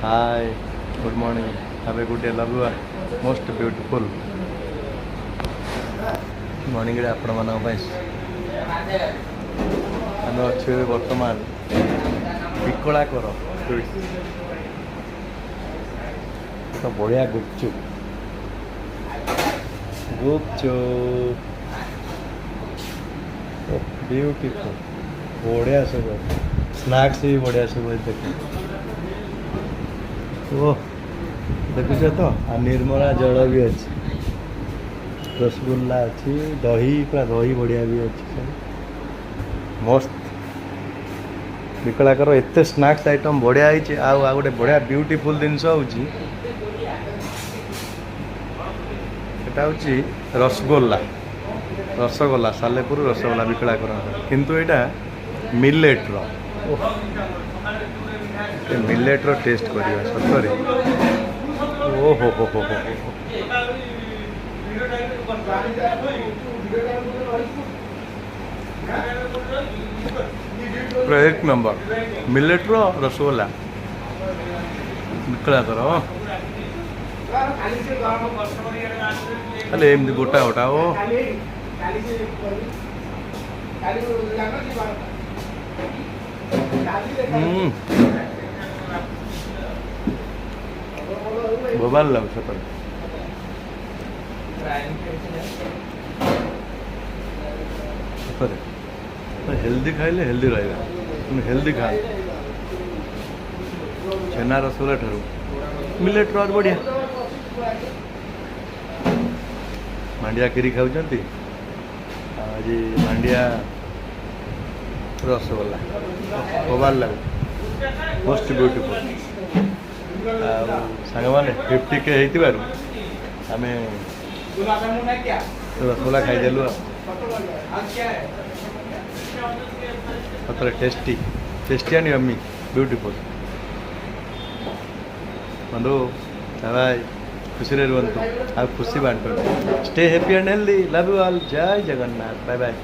Hi, good morning. Have a good day. Love you. Most beautiful morning रे आपण ମାନଙ୍କ ପାଇଁ ଆମେ ଅଛୁ ଏବେ ବର୍ତ୍ତମାନ ପିକଳାକର ତ ବଢ଼ିଆ ଗୁପଚୁପ ब्यूटीफुल बढ़िया सब स्नैक्स भी बढ़िया सब देख ओह देखुच तो आ निर्मला जल भी अच्छी रसगुल्ला अच्छी दही पूरा दही बढ़िया भी अच्छी सब मस्त विकलाकर एत स्नैक्स आइटम बढ़िया है आ गोटे बढ़िया ब्यूटीफुल जिनस हूँ रसगोल्ला रसगोल्ला सालेपुर रसगोल्ला विकलाकर किंतु यहाँ मिलेट्र मिलेट्र टेस्ट करिया सतरे ओ हो पूरा एक नंबर मिलेट्र रसगोल्ला विकलाकर खाली एमती गोटा गोटा ओ बोबाल लग सतरे हेल्दी खाइले हेल्दी रहा हेल्दी खा छेना रसगोल्ला ठारू मिलेट रस बढ़िया मांडिया खीरी खाऊँ आज मांडिया रसगोल्ला बोबाल लगे मोस्ट ब्यूटीफुल सांग मैंने 50K आम रसगोल्ला खाईदेलु सतरे tasty tasty and yummy beautiful बंधु बाय खुशी रुहतु आ खुशी बांटो stay happy and healthy love you all जय जगन्नाथ बाय बाय।